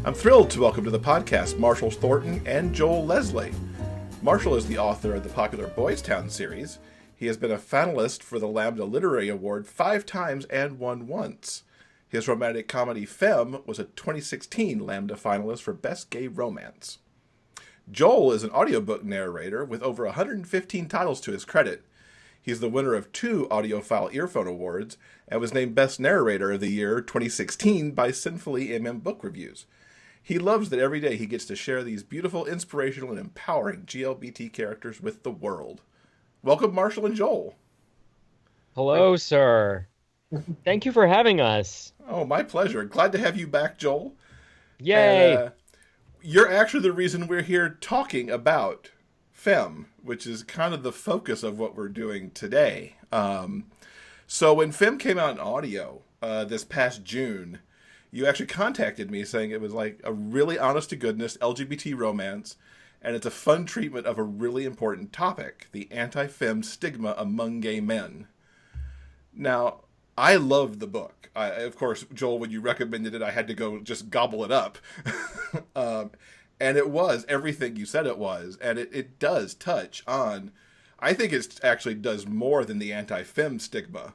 I'm thrilled to welcome to the podcast Marshall Thornton and Joel Leslie. Marshall is the author of the popular Boys Town series. He has been a finalist for the Lambda Literary Award 5 times and won once. His romantic comedy Femme was a 2016 Lambda finalist for Best Gay Romance. Joel is an audiobook narrator with over 115 titles to his credit. He's the winner of 2 Audiophile Earphone Awards and was named Best Narrator of the Year 2016 by Sinfully MM Book Reviews. He loves that every day he gets to share these beautiful, inspirational, and empowering GLBT characters with the world. Welcome, Marshall and Joel. Hello, sir. Thank you for having us. Oh, my pleasure. Glad to have you back, Joel. Yay! And, you're actually the reason we're here talking about Femme, which is kind of the focus of what we're doing today. So when Femme came out in audio this past June, you actually contacted me saying it was like a really honest-to-goodness LGBT romance, and it's a fun treatment of a really important topic, the anti-femme stigma among gay men. Now, I loved the book. Of course, Joel, when you recommended it, I had to go just gobble it up. And it was everything you said it was, and it does touch on, I think it actually does more than the anti-femme stigma,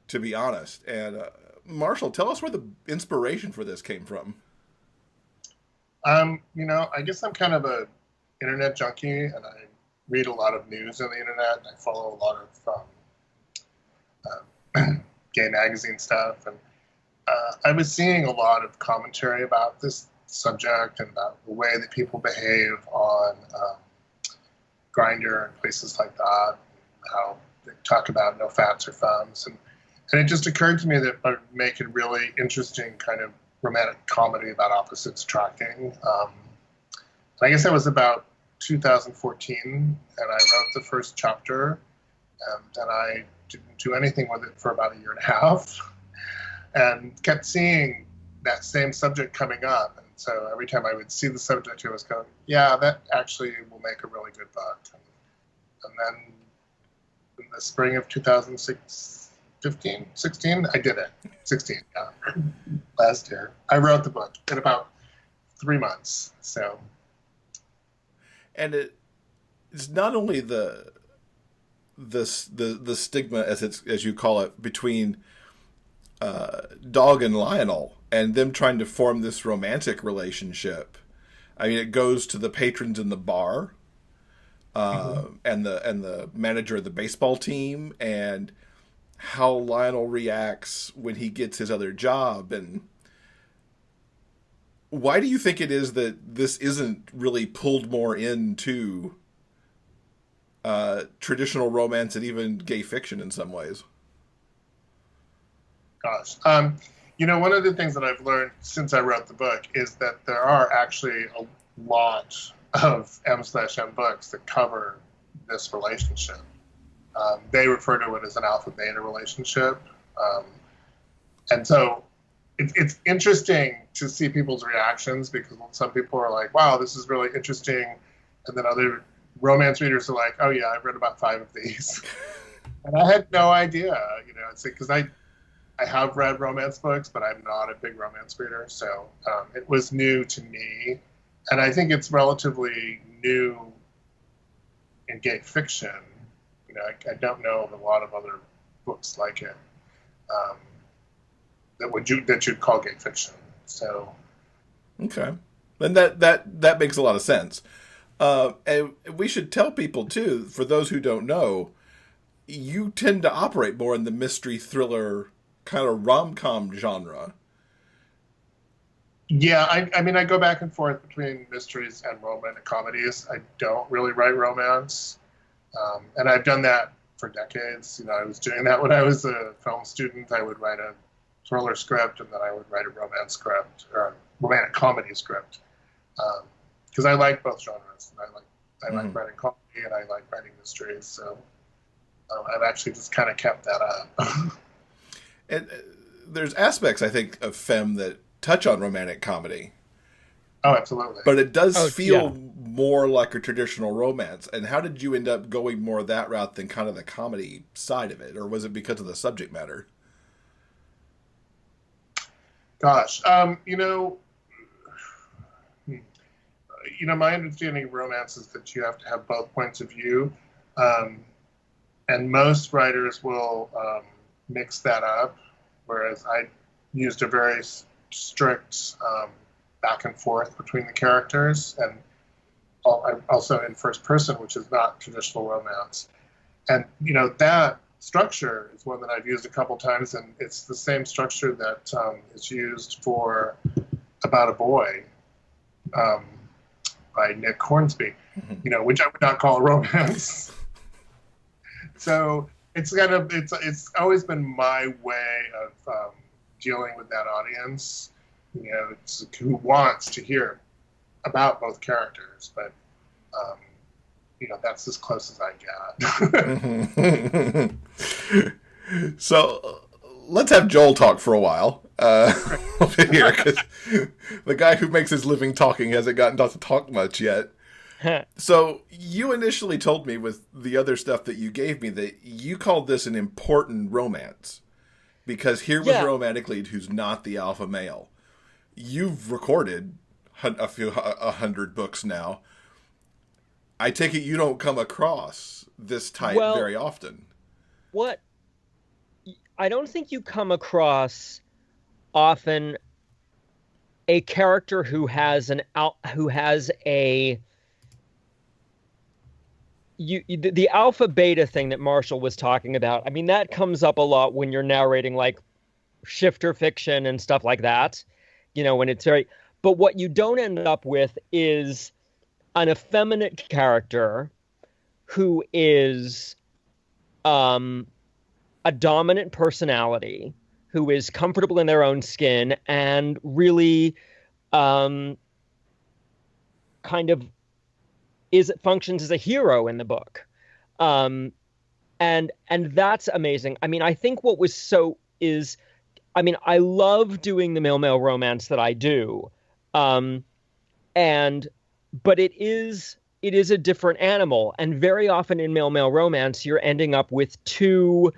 to be honest. And Marshall, tell us where the inspiration for this came from. I guess I'm kind of a internet junkie, and I read a lot of news on the internet, and I follow a lot of gay magazine stuff, and I was seeing a lot of commentary about this subject and about the way that people behave on Grindr and places like that, how they talk about no fats or femmes, and it just occurred to me that I would make a really interesting kind of romantic comedy about opposites attracting. I guess that was about 2014, and I wrote the first chapter, and I didn't do anything with it for about a year and a half, and kept seeing that same subject coming up. And so every time I would see the subject, I was going, yeah, that actually will make a really good book. And then in the spring of 16, I did it. 16, yeah. Last year. I wrote the book in about 3 months. So, and it's not only the stigma, as you call it, between Dog and Lionel, and them trying to form this romantic relationship. I mean, it goes to the patrons in the bar, and the manager of the baseball team, and how Lionel reacts when he gets his other job. And why do you think it is that this isn't really pulled more into traditional romance and even gay fiction in some ways? Gosh. One of the things that I've learned since I wrote the book is that there are actually a lot of M/M books that cover this relationship. They refer to it as an alpha-beta relationship. And so it's interesting to see people's reactions, because some people are like, wow, this is really interesting. And then other romance readers are like, oh yeah, I've read about 5 of these. And I had no idea, it's because I have read romance books, but I'm not a big romance reader. So it was new to me. And I think it's relatively new in gay fiction. I don't know of a lot of other books like it that you'd call gay fiction. So, okay, and that makes a lot of sense. And we should tell people too, for those who don't know, you tend to operate more in the mystery thriller kind of rom-com genre. Yeah, I mean, I go back and forth between mysteries and romantic comedies. I don't really write romance. And I've done that for decades. I was doing that when I was a film student. I would write a thriller script, and then I would write a romance script, or a romantic comedy script, because I like both genres. I like writing comedy, and I like writing mysteries. So I've actually just kind of kept that up. And there's aspects, I think, of Femme that touch on romantic comedy. Oh, absolutely. But it does feel more like a traditional romance. And how did you end up going more that route than kind of the comedy side of it? Or was it because of the subject matter? Gosh, my understanding of romance is that you have to have both points of view, and most writers will mix that up, whereas I used a very strict back and forth between the characters, and also in first person, which is not traditional romance. And that structure is one that I've used a couple times, and it's the same structure that is used for About a Boy by Nick Hornsby, which I would not call a romance. So it's always been my way of dealing with that audience, who wants to hear about both characters, but that's as close as I got. So let's have Joel talk for a while here, because the guy who makes his living talking hasn't gotten to talk much yet. So you initially told me with the other stuff that you gave me that you called this an important romance, because here was a romantic lead who's not the alpha male. You've recorded a 100 books now. I take it you don't come across this type very often. What? I don't think you come across often a character who has the alpha beta thing that Marshall was talking about. I mean, that comes up a lot when you're narrating like shifter fiction and stuff like that, when it's very, but what you don't end up with is an effeminate character who is a dominant personality, who is comfortable in their own skin and really kind of functions as a hero in the book. And that's amazing. I mean, I think what was I love doing the male-male romance that I do. But it is a different animal. And very often in male-male romance, you're ending up with the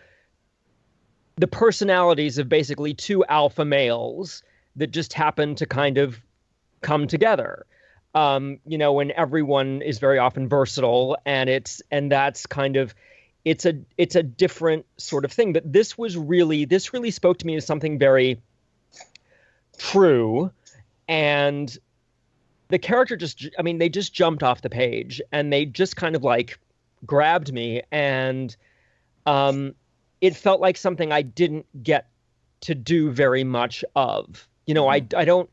personalities of basically two alpha males that just happen to kind of come together. When everyone is very often versatile, and that's kind of, it's a different sort of thing. But this really spoke to me as something very true. And the character they just jumped off the page, and they just kind of like grabbed me, and it felt like something I didn't get to do very much of. I don't,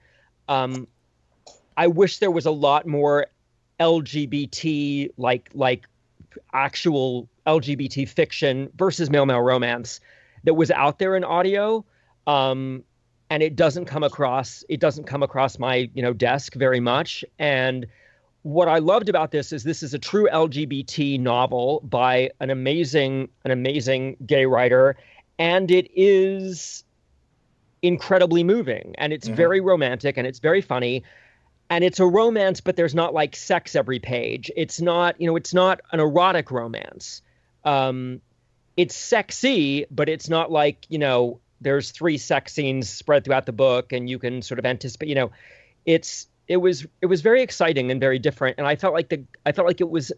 I wish there was a lot more LGBT, like actual LGBT fiction versus male-male romance that was out there in audio. And it doesn't come across my, desk very much. And what I loved about this is a true LGBT novel by an amazing gay writer. And it is incredibly moving, and it's very romantic, and it's very funny. And it's a romance, but there's not like sex every page. It's not, it's not an erotic romance. It's sexy, but it's not like, there's 3 sex scenes spread throughout the book, and you can sort of anticipate, it was very exciting and very different. And I felt like it was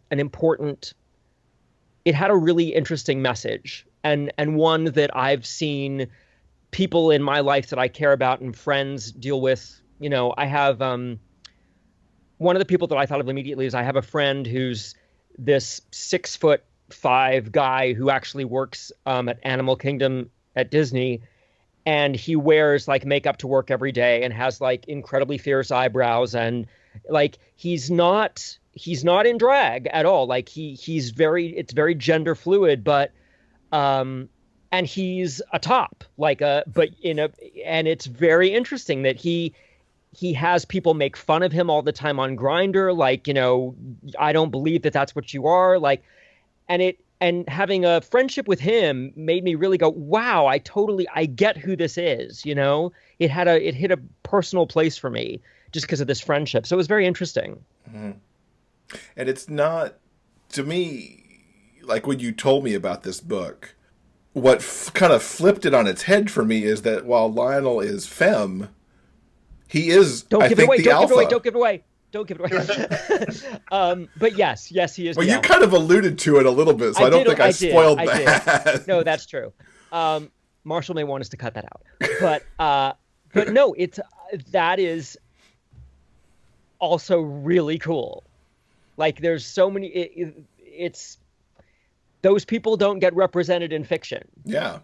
it had a really interesting message, and one that I've seen people in my life that I care about and friends deal with. I have, one of the people that I thought of immediately is I have a friend who's this 6'5" guy who actually works at Animal Kingdom at Disney, and he wears like makeup to work every day and has like incredibly fierce eyebrows, and like he's not in drag at all. Like it's very gender fluid, but and he's a top, and it's very interesting that he has people make fun of him all the time on Grindr. Like, I don't believe that that's what you are. Like, and having a friendship with him made me really go, wow, I get who this is. It hit a personal place for me just because of this friendship. So it was very interesting. Mm-hmm. And it's not, to me, like when you told me about this book, what kind of flipped it on its head for me is that while Lionel is Femme, he is, Don't give it away. Don't give it away. But yes, he is. Well, you kind of alluded to it a little bit, so I don't think I spoiled that. No, that's true. Marshall may want us to cut that out, but no, that is also really cool. Like, there's so many. It's those people don't get represented in fiction. Yeah,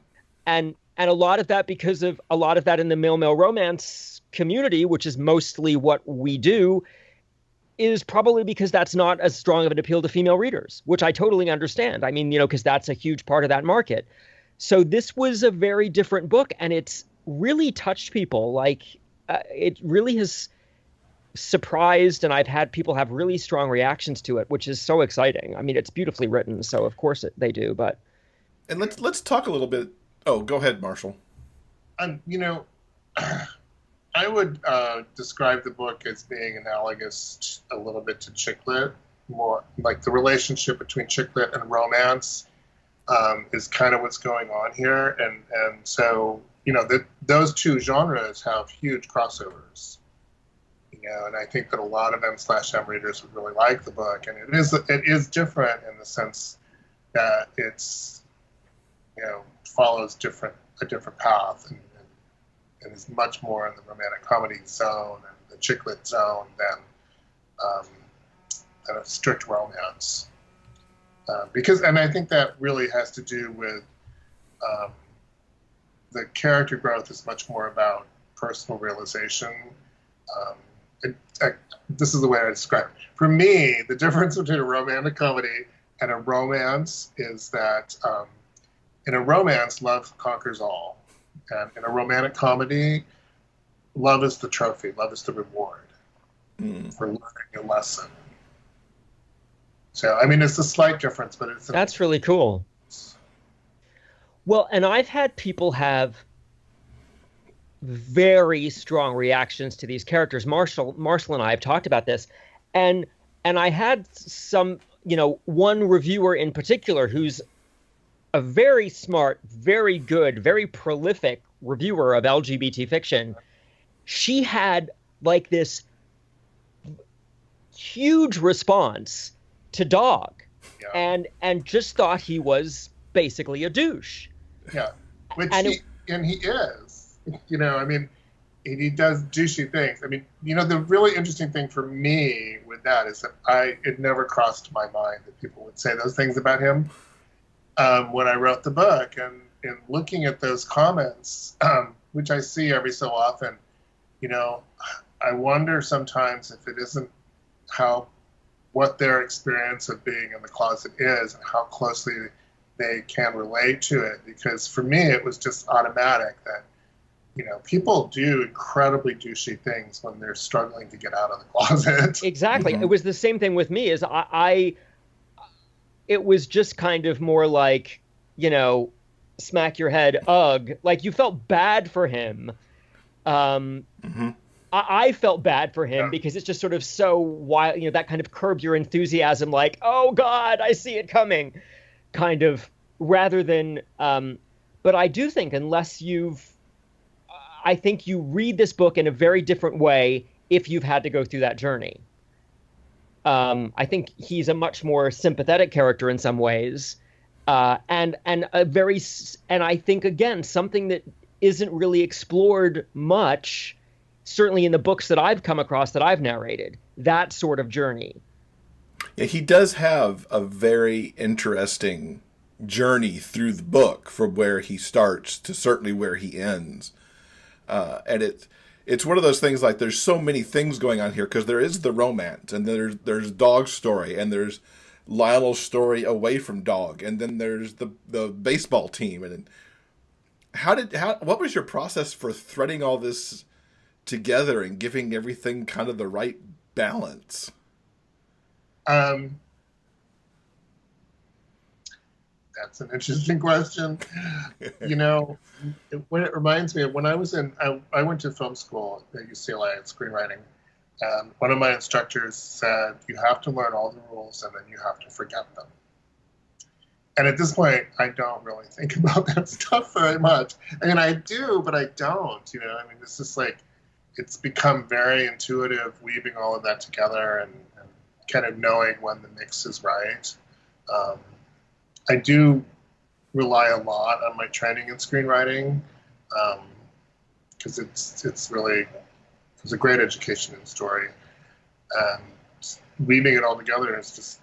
and a lot of that because of a lot of that in the male romance community, which is mostly what we do, is probably because that's not as strong of an appeal to female readers, which I totally understand. I mean, because that's a huge part of that market. So this was a very different book, and it's really touched people. Like, it really has surprised, and I've had people have really strong reactions to it, which is so exciting. I mean, it's beautifully written, so of course they do. But and let's talk a little bit. Oh, go ahead, Marshall. I would describe the book as being analogous a little bit to chick lit, more like the relationship between chick lit and romance is kind of what's going on here, and so those two genres have huge crossovers, and I think that a lot of M/M readers would really like the book, and it is different in the sense that it's follows a different path and is much more in the romantic comedy zone and the chick lit zone than a strict romance. And I think that really has to do with the character growth is much more about personal realization. This is the way I describe it. For me, the difference between a romantic comedy and a romance is that in a romance, love conquers all. And in a romantic comedy, love is the trophy, love is the reward for learning a lesson. So, I mean, it's a slight difference, but that's really cool. Well, and I've had people have very strong reactions to these characters. Marshall and I have talked about this, and I had some, one reviewer in particular who's a very smart, very good, very prolific reviewer of LGBT fiction. She had like this huge response to Dog, and just thought he was basically a douche. Yeah, and he is. I mean, he does douchey things. I mean, the really interesting thing for me with that is that it never crossed my mind that people would say those things about him. When I wrote the book, and in looking at those comments, which I see every so often, I wonder sometimes if it isn't what their experience of being in the closet is and how closely they can relate to it. Because for me, it was just automatic that, people do incredibly douchey things when they're struggling to get out of the closet. Exactly. Mm-hmm. It was the same thing with me. It was just kind of more like, smack your head, ugh. Like, you felt bad for him. I felt bad for him because it's just sort of so wild, that kind of curb your enthusiasm, like, oh God, I see it coming, kind of, rather than, but I do think I think you read this book in a very different way if you've had to go through that journey. I think he's a much more sympathetic character in some ways, and I think, again, something that isn't really explored much, certainly in the books that I've come across that I've narrated, that sort of journey. Yeah, he does have a very interesting journey through the book from where he starts to certainly where he ends, and it's one of those things, like, there's so many things going on here because there is the romance, and there's Dog's story, and there's Lionel's story away from Dog, and then there's the baseball team. And what was your process for threading all this together and giving everything kind of the right balance? That's an interesting question. It reminds me of when I went to film school at UCLA at screenwriting, and one of my instructors said, you have to learn all the rules and then you have to forget them. And at this point, I don't really think about that stuff very much. I mean, I do, but I don't. I mean, it's just like, it's become very intuitive, weaving all of that together and kind of knowing when the mix is right. I do rely a lot on my training in screenwriting, because it's a great education in story, and weaving it all together is just,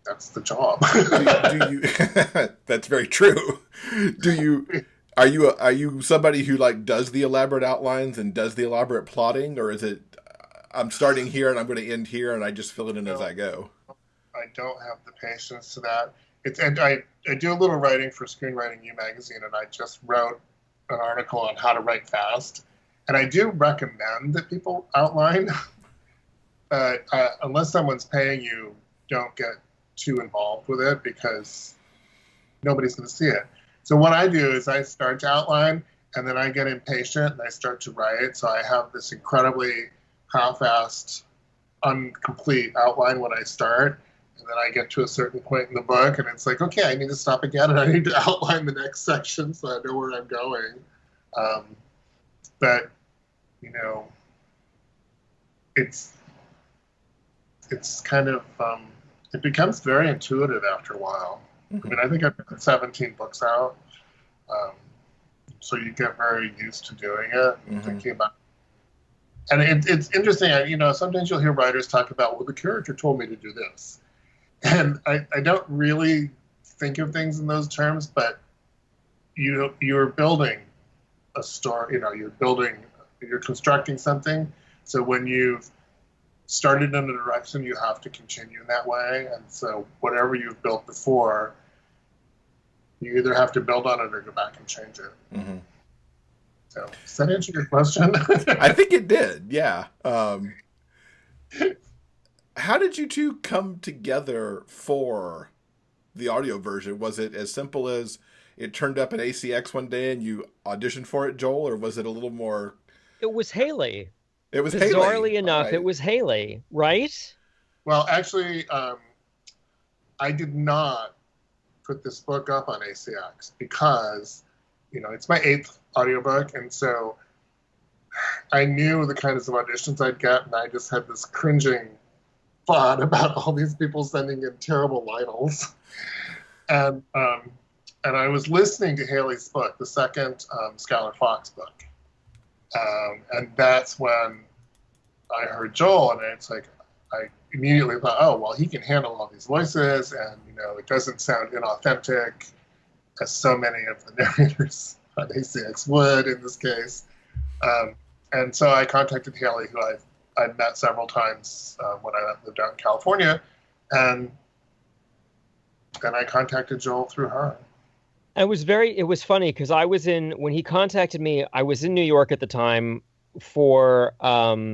that's the job. do you that's very true. Are you somebody who like does the elaborate outlines and does the elaborate plotting, or is it I'm starting here and I'm going to end here and I just fill it in as I go? I don't have the patience to that. And I do a little writing for Screenwriting U magazine, and I just wrote an article on how to write fast. And I do recommend that people outline, but unless someone's paying you, don't get too involved with it because nobody's going to see it. So what I do is I start to outline, and then I get impatient and I start to write. So I have this incredibly half-assed, incomplete outline when I start. And then I get to a certain point in the book, and it's like, okay, I need to stop again, and I need to outline the next section so I know where I'm going. But, you know, it's kind of, it becomes very intuitive after a while. Mm-hmm. I mean, I think I've put 17 books out, so you get very used to doing it, and thinking about it. And it's interesting, you know, sometimes you'll hear writers talk about, well, the character told me to do this. And I don't really think of things in those terms, but you're building a story, you know, you're constructing something. So when you've started in a direction, you have to continue in that way. And so whatever you've built before, you either have to build on it or go back and change it. Mm-hmm. So does that answer your question? I think it did, yeah. How did you two come together for the audio version? Was it as simple as it turned up at ACX one day and you auditioned for it, Joel, or was it a little more? It was Haley. It was Bizarrely Haley. enough, right. It was Haley, right? Well, actually, I did not put this book up on ACX because, you know, it's my 8th audiobook, and so I knew the kinds of auditions I'd get, and I just had this cringing thought about all these people sending in terrible titles. And I was listening to Haley's book, the second Skylar Fox book. And that's when I heard Joel, and it's like, I immediately thought, oh, well, he can handle all these voices, and, you know, it doesn't sound inauthentic, as so many of the narrators on ACX would in this case. And so I contacted Haley, who I'd met several times when I lived out in California, and then I contacted Joel through her. It was funny because when he contacted me, I was in New York at the time for a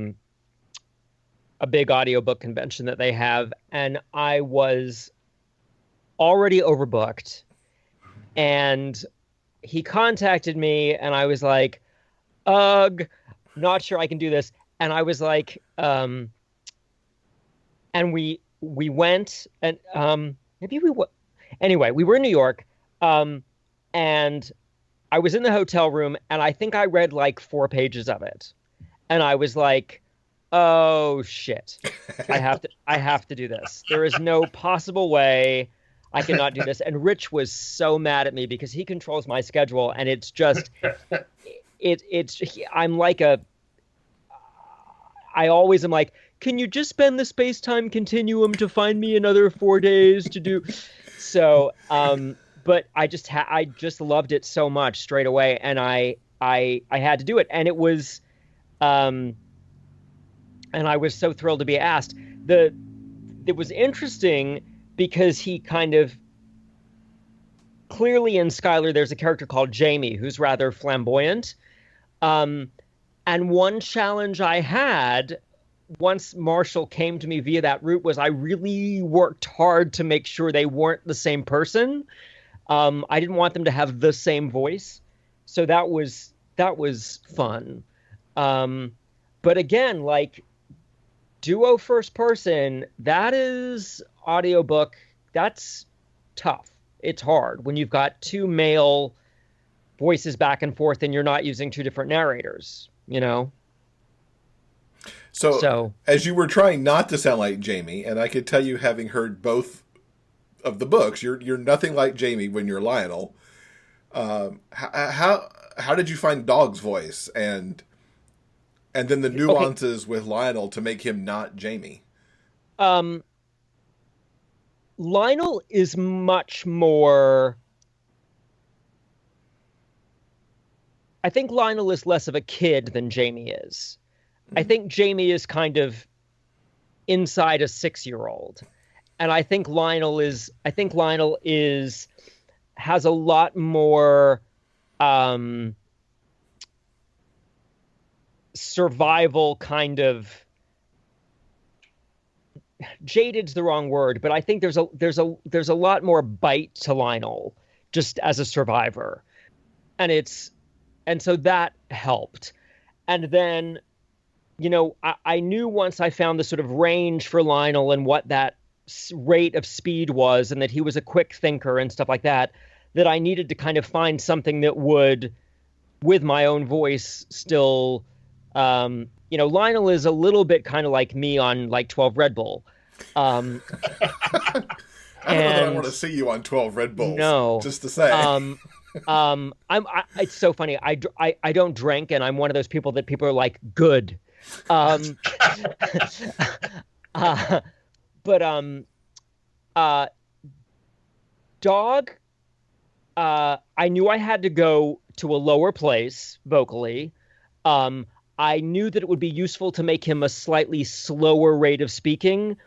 big audiobook convention that they have, and I was already overbooked, and he contacted me, and I was like, ugh, not sure I can do this. And I was like, and we went, and anyway, we were in New York, and I was in the hotel room, and I think I read like 4 pages of it, and I was like, oh shit, I have to do this. There is no possible way I cannot do this. And Rich was so mad at me because he controls my schedule, and it's just, I'm like I always am like, can you just spend the space-time continuum to find me another 4 days to do? So, but I just loved it so much straight away, and I had to do it, and it was, and I was so thrilled to be asked. It was interesting because he kind of clearly in Skylar, there's a character called Jamie who's rather flamboyant. And one challenge I had once Marshall came to me via that route was I really worked hard to make sure they weren't the same person. I didn't want them to have the same voice. So that was fun. But again, like duo first person, that is audiobook. That's tough. It's hard when you've got 2 male voices back and forth and you're not using two different narrators, you know? So as you were trying not to sound like Jamie, and I could tell you, having heard both of the books, you're nothing like Jamie when you're Lionel. How did you find Dog's voice and then the nuances with Lionel to make him not Jamie? Lionel is much more. I think Lionel is less of a kid than Jamie is. I think Jamie is kind of inside a 6-year-old. And I think Lionel has a lot more survival kind of. Jaded's the wrong word, but I think there's a lot more bite to Lionel just as a survivor. And so that helped. And then, you know, I knew once I found the sort of range for Lionel and what that rate of speed was, and that he was a quick thinker and stuff like that, that I needed to kind of find something that would, with my own voice, still, you know, Lionel is a little bit kind of like me on like 12 Red Bull. I don't know that I want to see you on 12 Red Bulls. No, just to say. It's so funny. I don't drink, and I'm one of those people that people are like, good. But Dog, I knew I had to go to a lower place vocally. I knew that it would be useful to make him a slightly slower rate of speaking.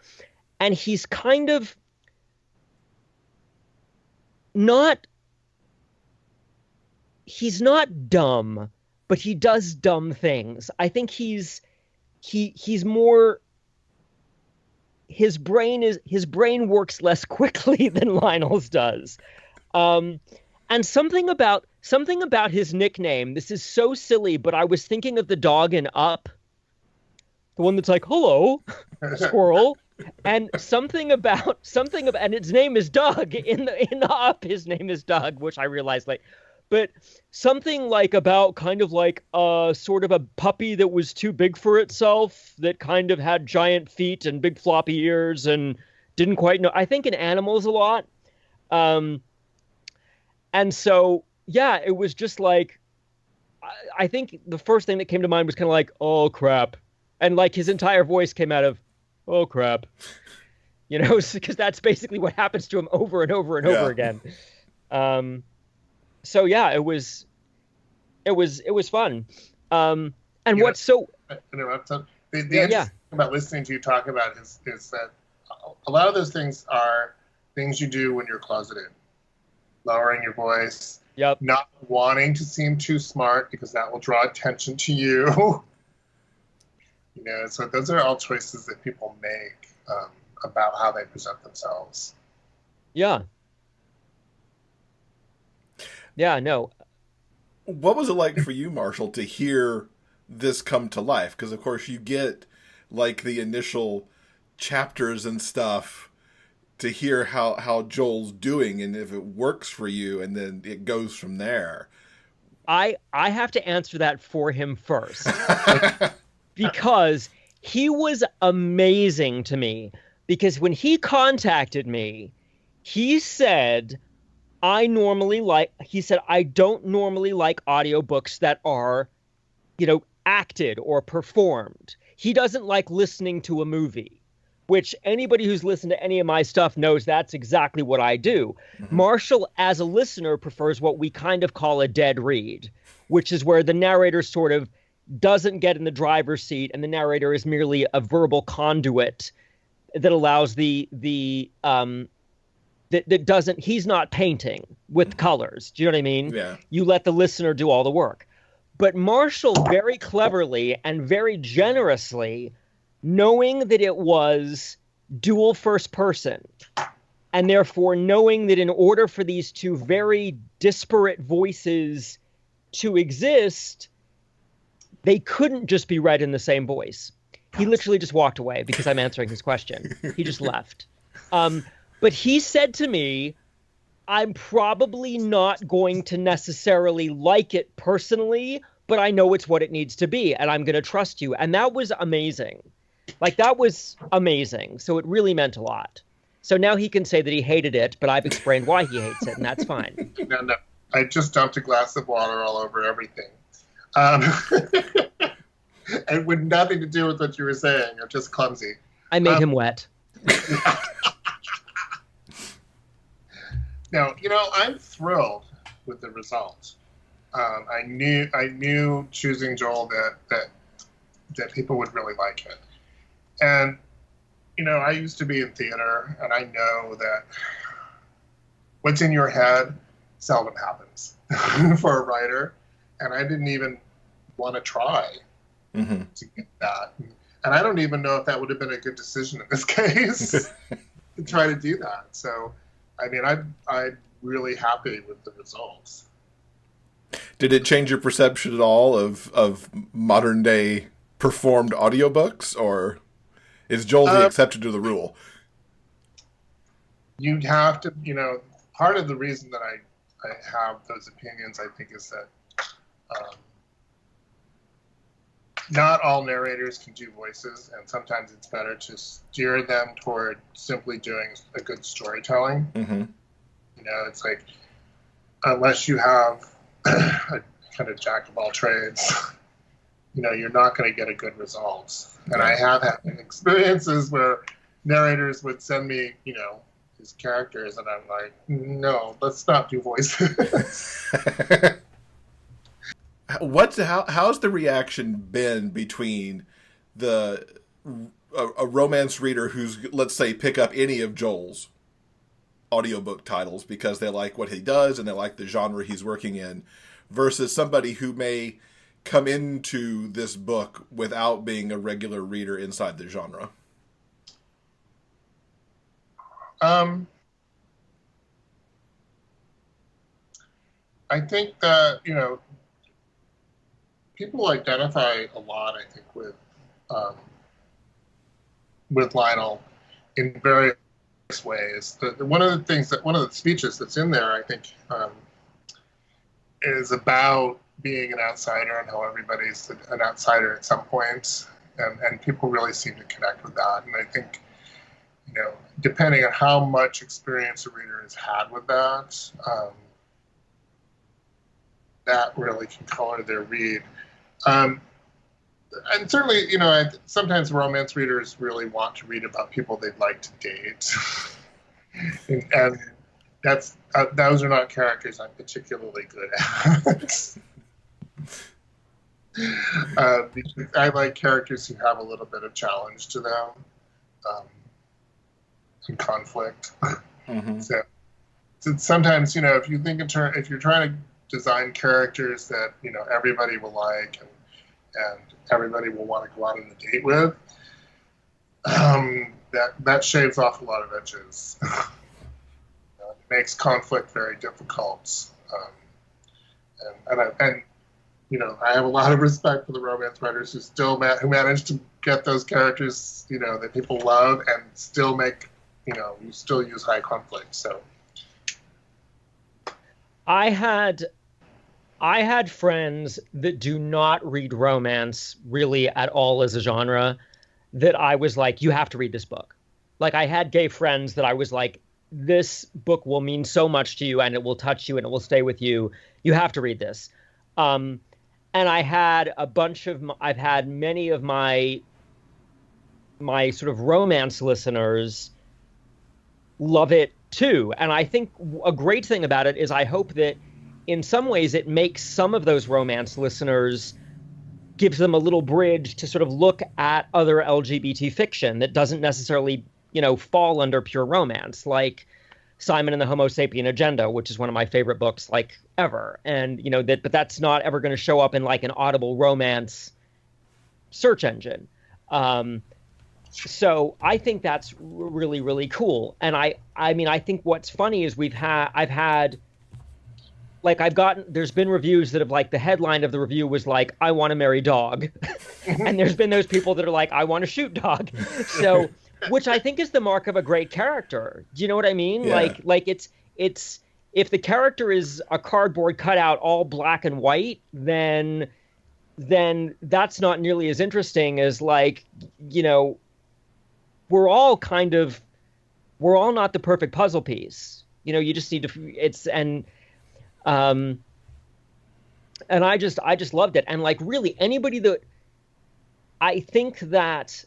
And he's kind of he's not dumb, but he does dumb things. I think he's more, his brain works less quickly than Lionel's does. And something about his nickname, this is so silly, but I was thinking of the dog in Up, the one that's like, hello, squirrel. And something about, and its name is Doug in the Up. His name is Doug, which I realized like, but something like about kind of like sort of a puppy that was too big for itself, that kind of had giant feet and big floppy ears and didn't quite know. I think in animals a lot. And so, yeah, it was just like, I think the first thing that came to mind was kind of like, oh crap. And like his entire voice came out of, oh crap, you know, because that's basically what happens to him over and over and over again. So yeah, it was fun. And you what's so interrupt the interesting thing about listening to you talk about is that a lot of those things are things you do when you're closeted, lowering your voice, not wanting to seem too smart because that will draw attention to you. You know, so those are all choices that people make about how they present themselves. Yeah. Yeah, no. What was it like for you, Marshall, to hear this come to life? Because, of course, you get, like, the initial chapters and stuff to hear how Joel's doing and if it works for you, and then it goes from there. I have to answer that for him first. Because he was amazing to me. Because when he contacted me, he said, I don't normally like audiobooks that are, you know, acted or performed. He doesn't like listening to a movie, which anybody who's listened to any of my stuff knows that's exactly what I do. Mm-hmm. Marshall, as a listener, prefers what we kind of call a dead read, which is where the narrator sort of doesn't get in the driver's seat and the narrator is merely a verbal conduit that allows that doesn't, he's not painting with colors. Do you know what I mean? Yeah. You let the listener do all the work. But Marshall very cleverly and very generously, knowing that it was dual first person, and therefore knowing that in order for these two very disparate voices to exist, they couldn't just be read in the same voice. He literally just walked away because I'm answering his question. He just left. But he said to me, I'm probably not going to necessarily like it personally, but I know it's what it needs to be, and I'm going to trust you. And that was amazing. Like, that was amazing. So it really meant a lot. So now he can say that he hated it, but I've explained why he hates it, and that's fine. No. I just dumped a glass of water all over everything. And with nothing to do with what you were saying. I'm just clumsy. I made him wet. Now, I'm thrilled with the result. I knew choosing Joel that people would really like it. And, I used to be in theater, and I know that what's in your head seldom happens for a writer. And I didn't even want to try to get that. And I don't even know if that would have been a good decision in this case to try to do that. So, I mean, I'm really happy with the results. Did it change your perception at all of modern day performed audiobooks, or is Joel the exception to the rule? You'd have to, part of the reason that I have those opinions, I think, is that not all narrators can do voices, and sometimes it's better to steer them toward simply doing a good storytelling. It's like, unless you have a kind of jack of all trades, you're not going to get a good result. And I have had experiences where narrators would send me, his characters, and I'm like, no, let's not do voices. How's the reaction been between a romance reader who's, let's say, pick up any of Joel's audiobook titles because they like what he does and they like the genre he's working in, versus somebody who may come into this book without being a regular reader inside the genre? I think that, people identify a lot, I think, with Lionel in various ways. One of the speeches that's in there, I think, is about being an outsider and how everybody's an outsider at some point, and people really seem to connect with that. And I think, depending on how much experience a reader has had with that, that really can color their read. And certainly, sometimes romance readers really want to read about people they'd like to date. and that's those are not characters I'm particularly good at. Because I like characters who have a little bit of challenge to them, and conflict. So sometimes, if you think if you're trying to design characters that everybody will like and everybody will want to go out on a date with, that shaves off a lot of edges. It makes conflict very difficult. I have a lot of respect for the romance writers who manage to get those characters, that people love and still make, you still use high conflict. So I had friends that do not read romance really at all as a genre that I was like, you have to read this book. Like, I had gay friends that I was like, this book will mean so much to you and it will touch you and it will stay with you. You have to read this. And I had I've had many of my sort of romance listeners love it too. And I think a great thing about it is I hope that in some ways it makes some of those romance listeners, gives them a little bridge to sort of look at other LGBT fiction that doesn't necessarily, fall under pure romance, like Simon and the Homo Sapien Agenda, which is one of my favorite books like ever. And, but that's not ever going to show up in like an Audible romance search engine. So I think that's really, really cool. And I think what's funny is there's been reviews that have like the headline of the review was like, I want to marry dog. And there's been those people that are like, I want to shoot dog. So, which I think is the mark of a great character. Do you know what I mean? Yeah. Like it's if the character is a cardboard cutout, all black and white, then that's not nearly as interesting as, like, you know, we're all not the perfect puzzle piece. You know, you just need to, and I just loved it. And, like, really anybody that, I think that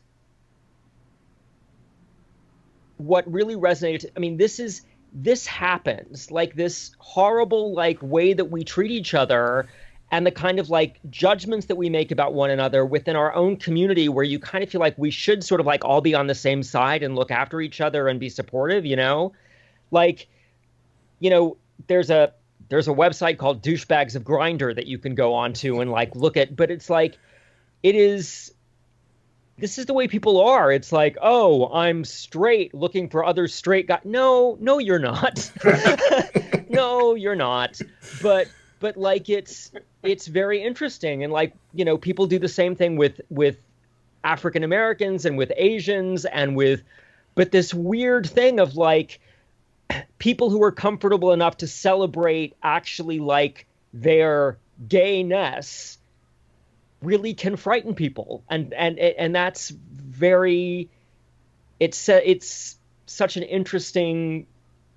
what really resonated, I mean, this happens, like, this horrible, like, way that we treat each other and the kind of, like, judgments that we make about one another within our own community, where you kind of feel like we should sort of, like, all be on the same side and look after each other and be supportive, you know? Like, you know, there's a website called Douchebags of Grindr that you can go onto and, like, look at, but it's like, this is the way people are. It's like, oh, I'm straight, looking for other straight guys. No, you're not. No, you're not. But like, it's very interesting. And, like, you know, people do the same thing with African Americans and with Asians but this weird thing of, like, people who are comfortable enough to celebrate actually, like, their gayness really can frighten people. And that's very, it's such an interesting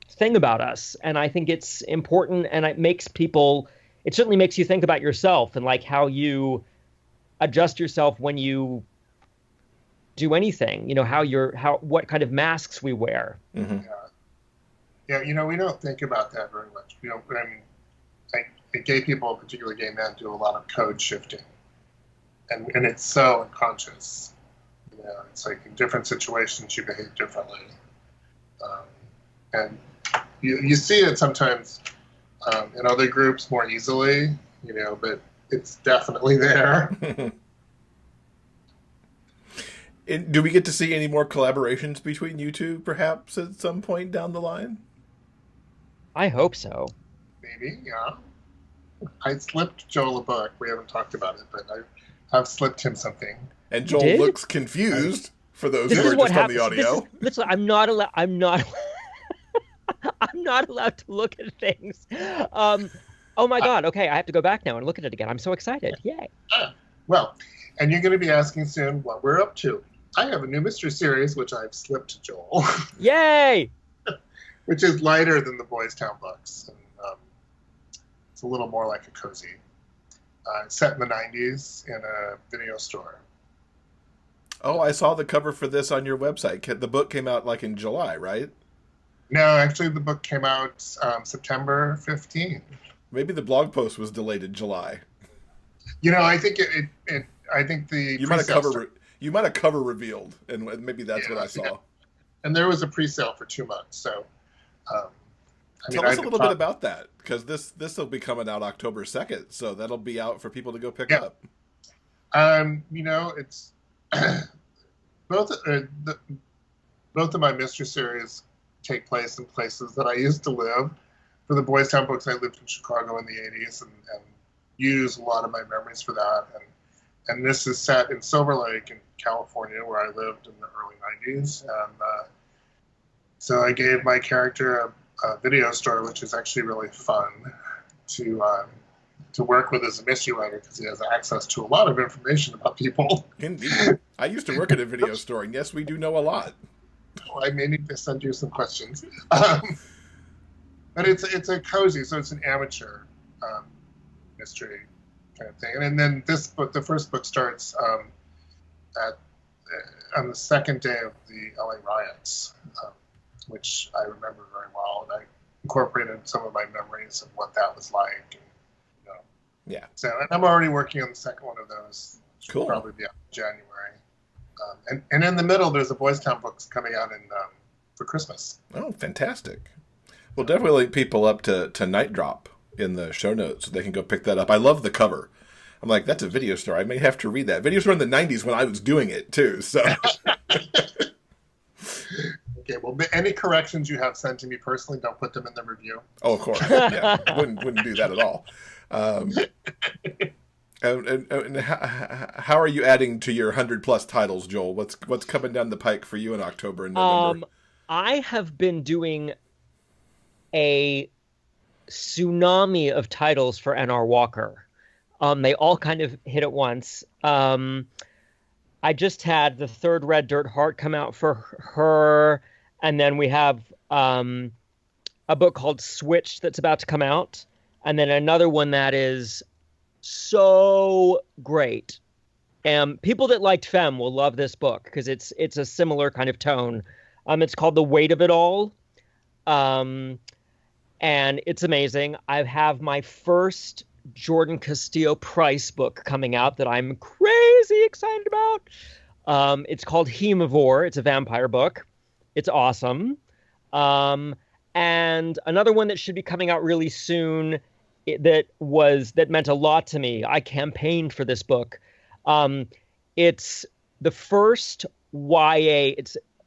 thing about us. And I think it's important, and it certainly makes you think about yourself and, like, how you adjust yourself when you do anything, you know, what kind of masks we wear. Mm-hmm. Yeah, you know, we don't think about that very much. We don't, I mean, like, gay people, particularly gay men, do a lot of code shifting. And it's so unconscious. You know, it's like in different situations you behave differently. And you see it sometimes in other groups more easily, you know, but it's definitely there. Do we get to see any more collaborations between you two, perhaps, at some point down the line? I hope so. Maybe, yeah. I slipped Joel a book. We haven't talked about it, but I've slipped him something. And Joel looks confused, for those who are just on the audio. Listen, I'm not allowed to look at things. Oh my God. Okay, I have to go back now and look at it again. I'm so excited. Yay. Well, and you're going to be asking soon what we're up to. I have a new mystery series, which I've slipped Joel. Yay! Which is lighter than the Boys Town books. And, it's a little more like a cozy. It's set in the 90s in a video store. Oh, I saw the cover for this on your website. The book came out, like, in July, right? No, actually the book came out September 15th. Maybe the blog post was delayed in July. You know, I think I think the you might have cover revealed, and maybe that's what I saw. Yeah. And there was a pre-sale for 2 months, so. Tell us a little bit about that, because this will be coming out October 2nd, so that'll be out for people to go pick up. You know, it's both of my mystery series take place in places that I used to live. For the Boys Town books, I lived in Chicago in the 80s and use a lot of my memories for that. And this is set in Silver Lake in California, where I lived in the early 90s. And so I gave my character a video store, which is actually really fun to work with as a mystery writer, because he has access to a lot of information about people. Indeed. I used to work at a video store, and yes, we do know a lot. Well, I may need to send you some questions. But it's a cozy, so it's an amateur mystery kind of thing. And then this book, the first book, starts on the second day of the LA riots, which I remember very well, and I incorporated some of my memories of what that was like. And, you know. Yeah. So, and I'm already working on the second one of those. Which cool. will probably be out in January. And in the middle, there's a Boys Town books coming out for Christmas. Oh, fantastic. We'll definitely link people up to Night Drop in the show notes so they can go pick that up. I love the cover. I'm like, that's a video store. I may have to read that. Video store in the 90s when I was doing it, too. So. Okay, well, any corrections you have sent to me personally, don't put them in the review. Oh, of course. Yeah, wouldn't do that at all. And how are you adding to your 100+ titles, Joel? What's coming down the pike for you in October and November? I have been doing a tsunami of titles for N.R. Walker. They all kind of hit at once. I just had the third Red Dirt Heart come out for her, and then we have a book called Switched that's about to come out, and then another one that is so great. People that liked Femme will love this book because it's a similar kind of tone. It's called The Weight of It All, and it's amazing. I have my first Jordan Castillo Price book coming out that I'm crazy excited about. It's called Hemivore. It's a vampire book. It's awesome. And another one that should be coming out really soon that meant a lot to me. I campaigned for this book. It's the first YA.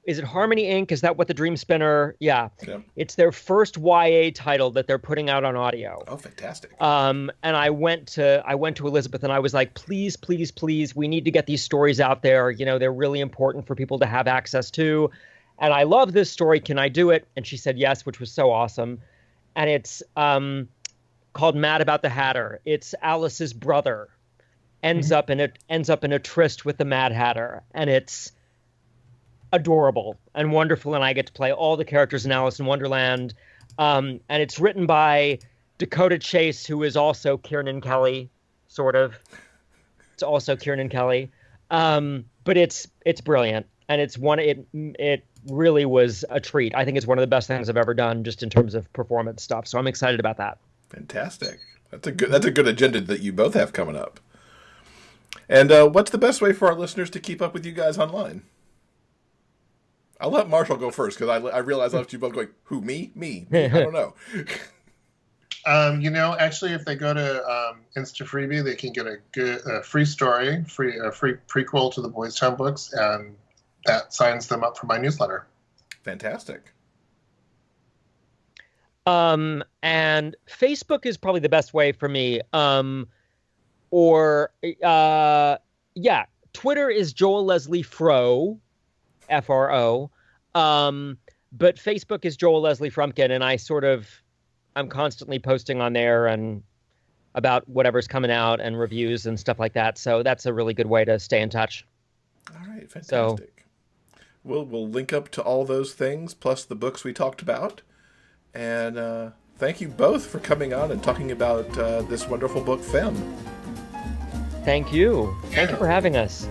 Is it Harmony Inc.? Is that what the Dream Spinner? Yeah. It's their first YA title that they're putting out on audio. Oh, fantastic. And I went to Elizabeth and I was like, please, please, please, we need to get these stories out there. You know, they're really important for people to have access to. And I love this story. Can I do it? And she said yes, which was so awesome. And it's called Mad About the Hatter. It's Alice's brother ends up in a tryst with the Mad Hatter, and it's adorable and wonderful, and I get to play all the characters in Alice in Wonderland. And it's written by Dakota Chase, who is also Kieran Kelly, sort of. It's also Kieran Kelly. But it's brilliant, and it really was a treat. I think it's one of the best things I've ever done just in terms of performance stuff. So I'm excited about that. Fantastic. That's a good agenda that you both have coming up. And what's the best way for our listeners to keep up with you guys online? I'll let Marshall go first because I realize I left you both going, who, me? Me. I don't know. Actually, if they go to InstaFreebie, they can get a free story, a free prequel to the Boys Town books, and that signs them up for my newsletter. Fantastic. And Facebook is probably the best way for me. Twitter is Joel Leslie Fro, Fro. But Facebook is Joel Leslie Frumpkin, and I'm constantly posting on there and about whatever's coming out and reviews and stuff like that. So that's a really good way to stay in touch. All right, fantastic. We'll link up to all those things, plus the books we talked about. And thank you both for coming on and talking about this wonderful book, Femme. Thank you. Thank you for having us.